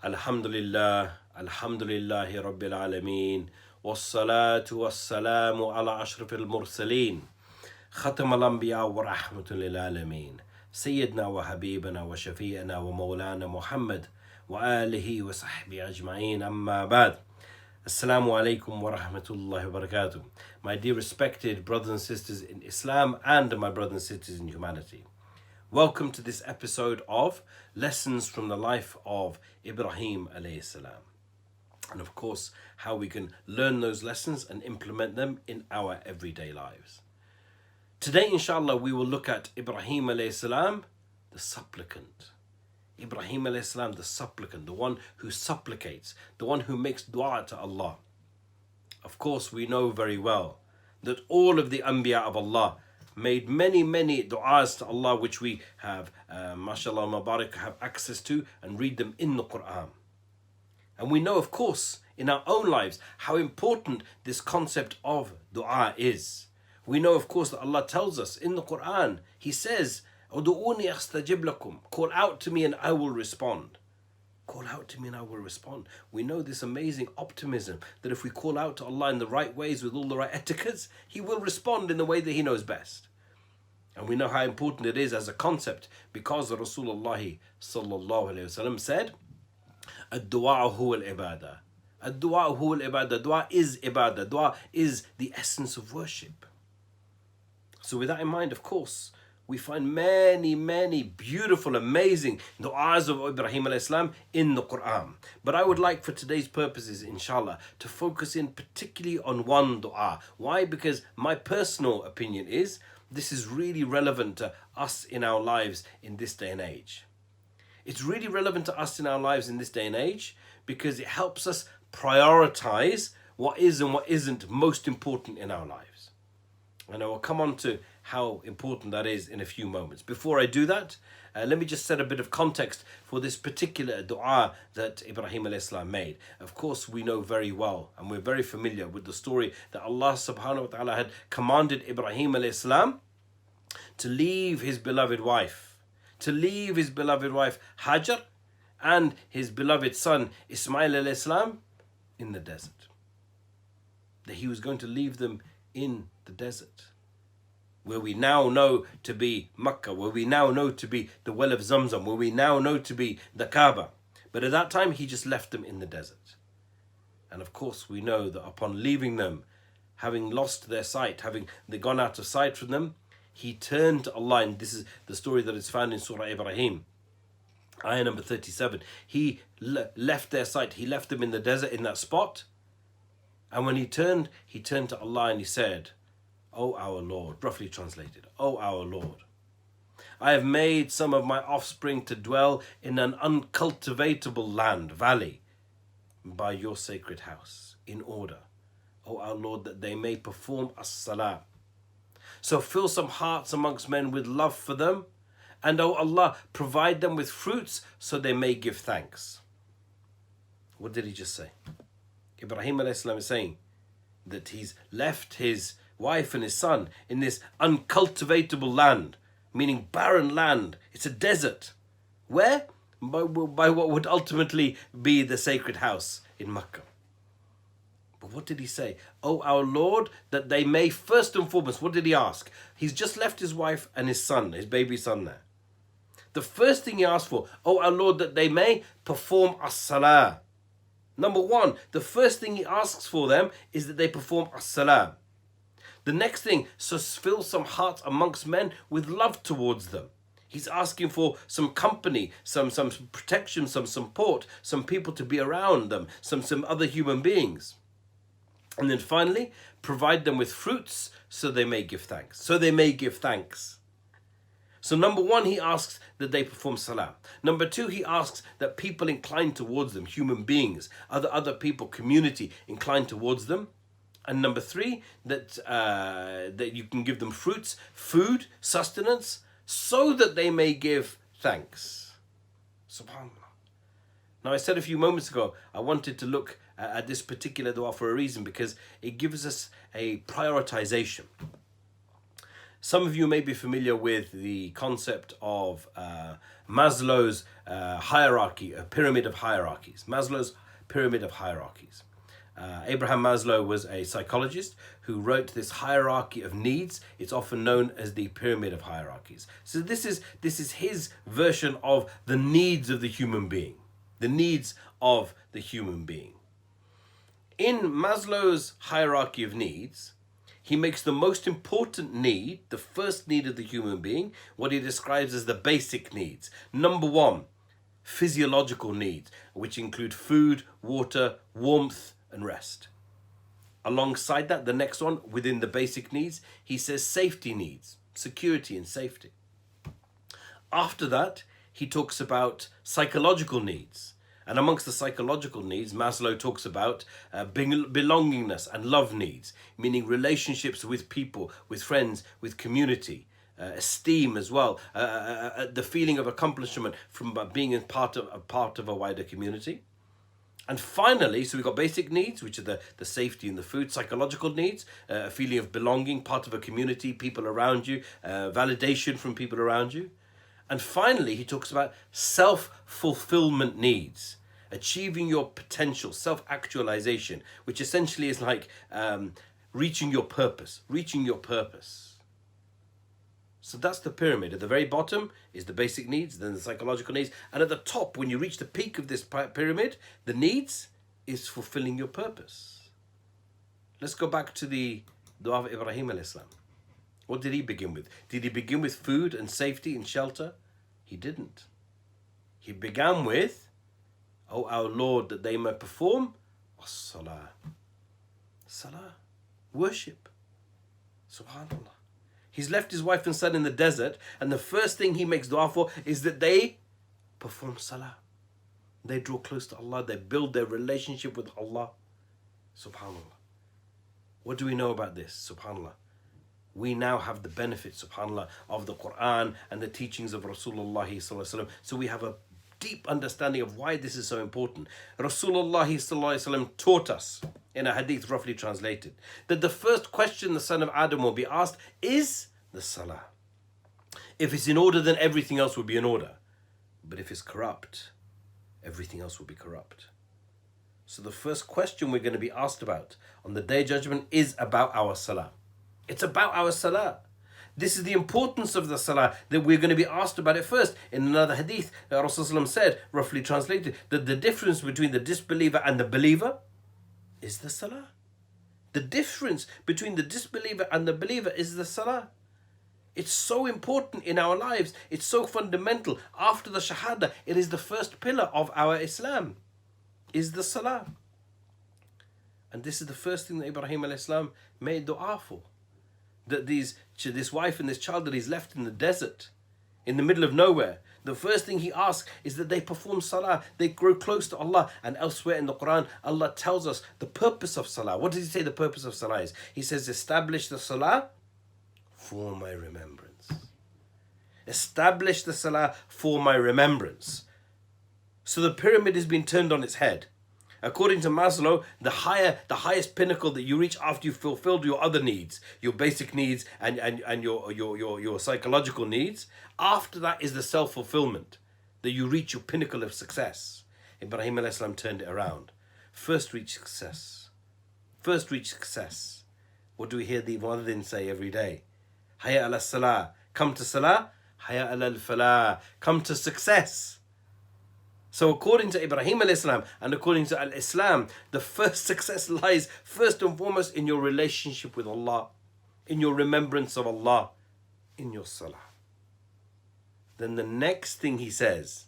Alhamdulillah, Alhamdulillahi Rabbil Alameen, wassalatu wassalamu ala ashrafil mursaleen, khatam al-anbiya wa rahmatul lil alameen, Sayyidina wa habibana wa shafi'ana wa maulana Muhammad wa alihi wa sahbihi ajma'een, amma ba'd. Assalamu alaikum wa rahmatullahi wa barakatuh. My dear respected brothers and sisters in Islam and my brothers and sisters in humanity. Welcome to this episode of Lessons from the Life of Ibrahim alayhi salam. And of course, how we can learn those lessons and implement them in our everyday lives. Today, inshallah, we will look at Ibrahim alayhi salam, the supplicant. Ibrahim alayhi salam, the supplicant, the one who supplicates, the one who makes dua to Allah. Of course, we know very well that all of the Anbiya of Allah made many du'as to Allah, which we have, mashallah, Mubarak, have access to and read them in the Quran. And we know, of course, in our own lives, how important this concept of dua is. We know, of course, that Allah tells us in the Quran, He says, "Udu'uni astajib lakum," call out to me and I will respond. Call out to me and I will respond. We know this amazing optimism that if we call out to Allah in the right ways with all the right etiquettes, He will respond in the way that He knows best. And we know how important it is as a concept because Rasulullah sallallahu alayhi wasallam said, "Ad-du'a huwa al-ibadah." Ad-du'a huwa al-ibadah. Dua is ibadah. Dua is the essence of worship. So with that in mind, of course, we find many beautiful, amazing du'as of Ibrahim alayhi salam in the Quran. But I would like for today's purposes, inshallah, to focus in particularly on one du'a. Why? Because my personal opinion is this is really relevant to us in our lives in this day and age. It's really relevant to us in our lives in this day and age because it helps us prioritize what is and what isn't most important in our lives. And I will come on to how important that is in a few moments. Before I do that, let me just set a bit of context for this particular dua that Ibrahim alayhi salam made. Of course, we know very well and we're very familiar with the story that Allah subhanahu wa ta'ala had commanded Ibrahim alayhi salam to leave his beloved wife, Hajar, and his beloved son Ismail alayhi salam in the desert. That he was going to leave them in the desert, where we now know to be Makkah, where we now know to be the well of Zamzam, where we now know to be the Kaaba. But at that time, he just left them in the desert. And of course, we know that upon leaving them, having lost their sight, having they gone out of sight from them, he turned to Allah. And this is the story that is found in Surah Ibrahim, ayah number 37. He left their sight. He left them in the desert, in that spot. And when he turned to Allah and he said, "O our Lord," roughly translated, "O our Lord, I have made some of my offspring to dwell in an uncultivatable land, valley, by your sacred house, in order, O our Lord, that they may perform as-salah. So fill some hearts amongst men with love for them, and O Allah, provide them with fruits so they may give thanks." What did he just say? Ibrahim alayhi salam is saying that he's left his wife and his son in this uncultivatable land, meaning barren land. It's a desert. Where? By what would ultimately be the sacred house in Makkah. But what did he say? "Oh, our Lord, that they may," first and foremost, what did he ask? He's just left his wife and his son, his baby son there. The first thing he asked for, "Oh, our Lord, that they may perform as-salah." Number one, the first thing he asks for them is that they perform as-salah. The next thing, so fill some hearts amongst men with love towards them. He's asking for some company, some protection, some support, some people to be around them, some other human beings. And then finally, provide them with fruits so they may give thanks. So number one, he asks that they perform salah. Number two, he asks that people incline towards them, human beings, other people, community incline towards them. And number three, that you can give them fruits, food, sustenance, so that they may give thanks. SubhanAllah. Now, I said a few moments ago, I wanted to look at this particular dua for a reason, because it gives us a prioritization. Some of you may be familiar with the concept of Maslow's hierarchy, a pyramid of hierarchies. Maslow's pyramid of hierarchies. Abraham Maslow was a psychologist who wrote this hierarchy of needs. It's often known as the pyramid of hierarchies. So this is his version of the needs of the human being. The needs of the human being. In Maslow's hierarchy of needs, he makes the most important need, the first need of the human being, what he describes as the basic needs. Number one, physiological needs, which include food, water, warmth, and rest. Alongside that, the next one, within the basic needs, he says safety needs, security and safety. After that, he talks about psychological needs. And amongst the psychological needs, Maslow talks about belongingness and love needs, meaning relationships with people, with friends, with community, esteem as well, the feeling of accomplishment from being a part of a wider community. And finally, so we've got basic needs, which are the safety and the food, psychological needs, a feeling of belonging, part of a community, people around you, validation from people around you. And finally, he talks about self-fulfillment needs, achieving your potential, self-actualization, which essentially is like reaching your purpose. So that's the pyramid. At the very bottom is the basic needs, then the psychological needs. And at the top, when you reach the peak of this pyramid, the needs is fulfilling your purpose. Let's go back to the dua of Ibrahim alayhi salam. What did he begin with? Did he begin with food and safety and shelter? He didn't. He began with, "O our Lord, that they may perform as-salah." Salah, worship. Subhanallah. He's left his wife and son in the desert, and the first thing he makes dua for is that they perform salah. They draw close to Allah. They build their relationship with Allah. Subhanallah. What do we know about this? Subhanallah. We now have the benefit, subhanallah, of the Quran and the teachings of Rasulullah sallallahu alaihi wasallam. So we have a deep understanding of why this is so important. Rasulullah sallallahu alaihi wasallam taught us, in a hadith roughly translated, that the first question the son of Adam will be asked is the salah. If it's in order, then everything else will be in order. But if it's corrupt, everything else will be corrupt. So the first question we're going to be asked about on the Day of Judgment is about our salah. It's about our salah. This is the importance of the salah, that we're going to be asked about it first. In another hadith, Rasulullah said, roughly translated, that the difference between the disbeliever and the believer is the salah. The difference between the disbeliever and the believer is the salah. It's so important in our lives. It's so fundamental. After the shahada, it is the first pillar of our Islam, is the salah. And this is the first thing that Ibrahim alayhi salam made dua for. That this wife and this child that he's left in the desert, in the middle of nowhere, the first thing he asks is that they perform salah, they grow close to Allah. And elsewhere in the Quran, Allah tells us the purpose of salah. What does he say the purpose of salah is? He says, establish the salah for my remembrance. Establish the salah for my remembrance. So the pyramid has been turned on its head. According to Maslow, the highest pinnacle that you reach after you've fulfilled your other needs, your basic needs and your psychological needs, after that is the self-fulfillment, that you reach your pinnacle of success. Ibrahim alayhi salam turned it around. First reach success. First reach success. What do we hear the muadhin say every day? Hayya ala salah. Come to salah. Hayya ala al-falah. Come to success. So according to Ibrahim alayhi salam and according to Al-Islam, the first success lies first and foremost in your relationship with Allah, in your remembrance of Allah, in your salah. Then the next thing he says,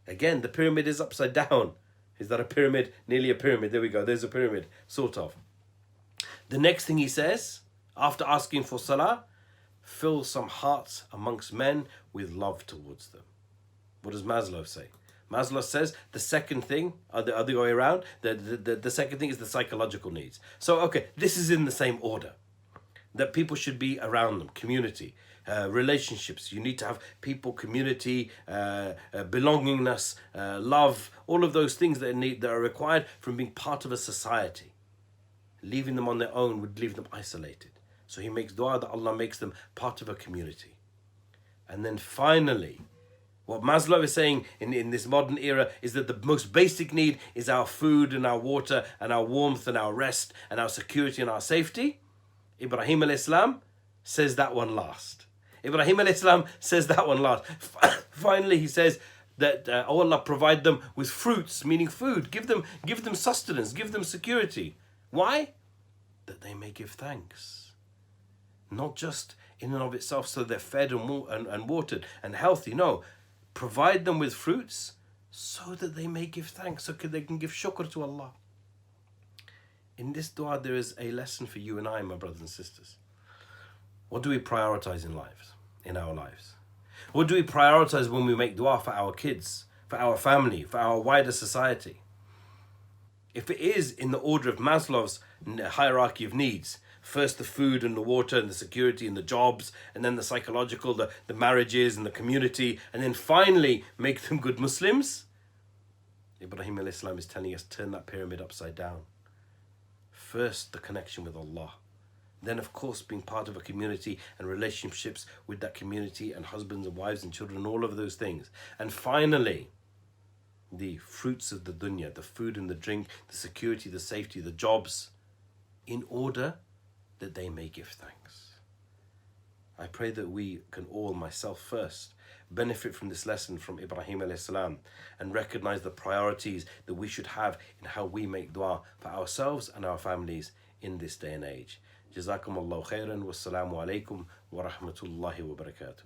again, the pyramid is upside down. Is that a pyramid? Nearly a pyramid. There we go. There's a pyramid, sort of. The next thing he says, after asking for salah, fill some hearts amongst men with love towards them. What does Maslow say? Maslow says the second thing, the other way around, the second thing is the psychological needs. So, okay, this is in the same order. That people should be around them, community, relationships. You need to have people, community, belongingness, love, all of those things that are required from being part of a society. Leaving them on their own would leave them isolated. So he makes dua that Allah makes them part of a community. And then finally, what Maslow is saying in this modern era is that the most basic need is our food and our water and our warmth and our rest and our security and our safety. Ibrahim al-Islam says that one last. Ibrahim al-Islam says that one last. Finally, he says that oh Allah, provide them with fruits, meaning food. Give them sustenance, give them security. Why? That they may give thanks. Not just in and of itself so they're fed and watered and healthy. No, provide them with fruits so that they may give thanks, so they can give shukr to Allah. In this dua, there is a lesson for you and I, my brothers and sisters. What do we prioritize in our lives? What do we prioritize when we make dua for our kids, for our family, for our wider society? If it is in the order of Maslow's hierarchy of needs, first the food and the water and the security and the jobs, and then the psychological, the marriages and the community, and then finally make them good Muslims, Ibrahim al-Islam is telling us, turn that pyramid upside down. First, the connection with Allah. Then, of course, being part of a community and relationships with that community and husbands and wives and children, all of those things. And finally, the fruits of the dunya, the food and the drink, the security, the safety, the jobs, in order that they may give thanks. I pray that we can all, myself first, benefit from this lesson from Ibrahim a.s. and recognize the priorities that we should have in how we make dua for ourselves and our families in this day and age. Jazakum Allahu khairan. Wassalamu alaikum wa rahmatullahi wa barakatuh.